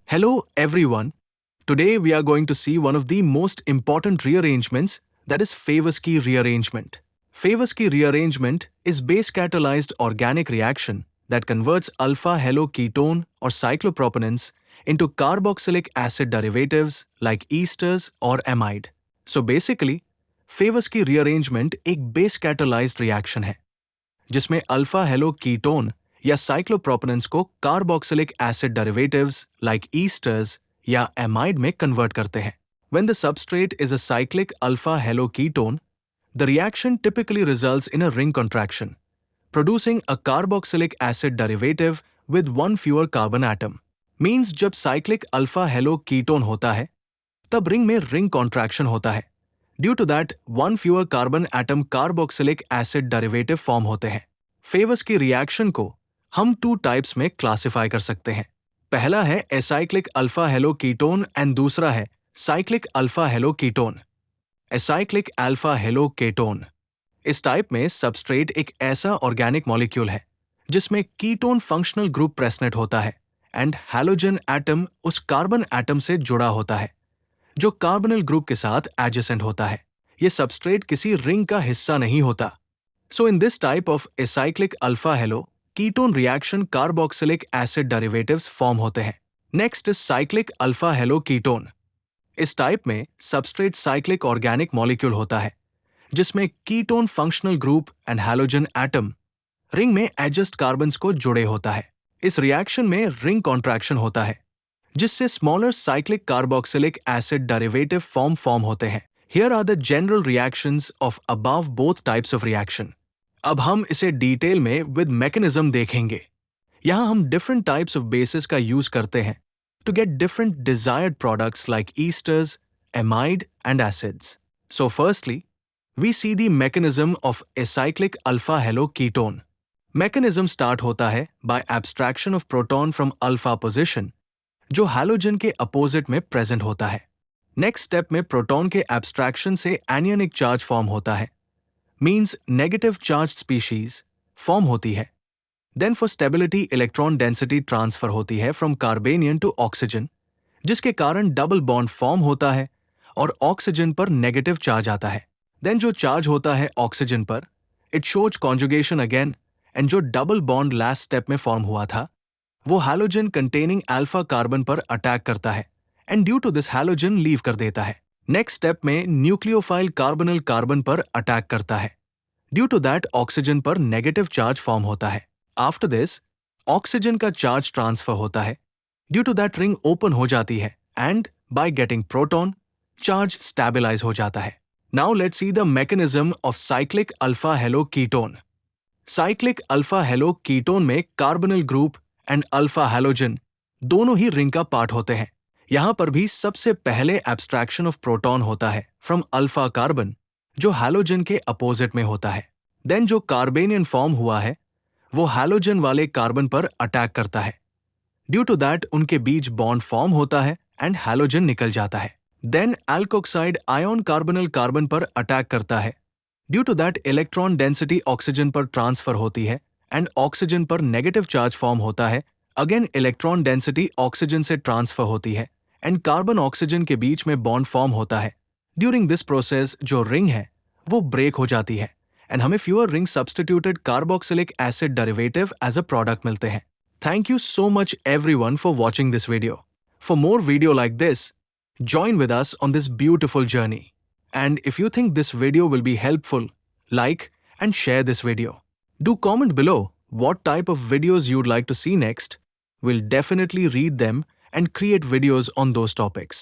Hello everyone. Today we are going to see one of the most important rearrangements, that is Favors key rearrangement. Favors key rearrangement is base catalyzed organic reaction that converts alpha haloketone or cyclopropanons into carboxylic acid derivatives like esters or amide. So basically, Favors key rearrangement एक base catalyzed reaction है जिसमें alpha हेलोकीटोन या साइक्लोप्रोपेनेंस को carboxylic acid derivatives like esters या amide में convert करते हैं. When the substrate is a cyclic alpha haloketone, the reaction typically results in a ring contraction, producing a carboxylic acid derivative with one fewer carbon atom. Means जब cyclic alpha haloketone होता है, तब ring में ring contraction होता है. Due to that, one fewer carbon atom carboxylic acid derivative form होते हैं. Favors की रिएक्शन को हम 2 टाइप्स में क्लासिफाई कर सकते हैं. पहला है एसाइक्लिक अल्फा हेलोकीटोन एंड दूसरा है cyclic alpha haloketone. Acyclic alpha haloketone. इस टाइप में सबस्ट्रेट एक ऐसा ऑर्गेनिक मॉलिक्यूल है जिसमें कीटोन फंक्शनल ग्रुप प्रेजेंट होता है एंड हैलोजन एटम उस कार्बन एटम से जुड़ा होता है जो कार्बोनिल ग्रुप के साथ एडजेसेंट होता है. ये सबस्ट्रेट किसी रिंग का हिस्सा नहीं होता. So in this type of acyclic alpha halo ketone reaction carboxylic acid derivatives form होते हैं. Next is cyclic alpha halo ketone. इस टाइप में सबस्ट्रेट साइक्लिक ऑर्गेनिक मॉलिक्यूल होता है जिसमें ketone functional group and halogen atom ring में adjacent carbons को जुड़े होता है. इस रिएक्शन में रिंग कॉन्ट्रैक्शन होता है जिससे smaller cyclic carboxylic acid derivative form होते हैं. Here are the general reactions of above both types of reaction. अब हम इसे डिटेल में विद मैकेनिज्म देखेंगे. यहाँ हम डिफरेंट टाइप्स ऑफ बेसिस का यूज करते हैं to get different desired products like esters, amide and acids. So firstly we see the mechanism of acyclic alpha haloketone. Mechanism start होता है by abstraction of proton from alpha position जो halogen के opposite में present होता है. Next step में proton के abstraction से एनियनिक चार्ज फॉर्म होता है, means negative charge species form होती है. Then for stability electron density transfer होती है फ्रॉम कार्बेनियन टू ऑक्सीजन जिसके कारण डबल बॉन्ड फॉर्म होता है और ऑक्सीजन पर नेगेटिव चार्ज आता है. देन जो चार्ज होता है ऑक्सीजन पर, it shows conjugation again and जो डबल बॉन्ड लास्ट स्टेप में फॉर्म हुआ था वो हैलोजन कंटेनिंग अल्फा कार्बन पर अटैक करता है and due to this halogen leave कर देता है. नेक्स्ट स्टेप में न्यूक्लियोफाइल कार्बोनिल कार्बन पर अटैक करता है. ड्यू टू दैट ऑक्सीजन पर नेगेटिव चार्ज फॉर्म होता है. आफ्टर दिस ऑक्सीजन का चार्ज ट्रांसफर होता है. Due to that ring open हो जाती है and by getting proton charge stabilize हो जाता है. Now let's see the mechanism of cyclic alpha haloketone. Cyclic alpha haloketone में carbonyl group and alpha halogen दोनों ही रिंग का पार्ट होते हैं. यहां पर भी सबसे पहले एब्स्ट्रैक्शन ऑफ प्रोटॉन होता है फ्रॉम अल्फा कार्बन जो हैलोजन के अपोजिट में होता है. देन जो कार्बेनियन फॉर्म हुआ है वो हैलोजन वाले कार्बन पर अटैक करता है. ड्यू टू दैट उनके बीच बॉन्ड फॉर्म होता है एंड हैलोजन निकल जाता है. Then alkoxide ion carbonyl carbon पर अटैक करता है. Due to that electron density oxygen पर ट्रांसफर होती है एंड ऑक्सीजन पर नेगेटिव चार्ज फॉर्म होता है. अगेन इलेक्ट्रॉन डेंसिटी ऑक्सीजन से ट्रांसफर होती है एंड कार्बन ऑक्सीजन के बीच में बॉन्ड फॉर्म होता है. ड्यूरिंग दिस प्रोसेस जो रिंग है वो ब्रेक हो जाती है एंड हमें fewer ring substituted carboxylic acid derivative as a product मिलते हैं. Thank you so much everyone for watching this video. For more video like this, join with us on this beautiful journey. And if you think this video will be helpful, like and share this video. Do comment below what type of videos you'd like to see next. We'll definitely read them and create videos on those topics.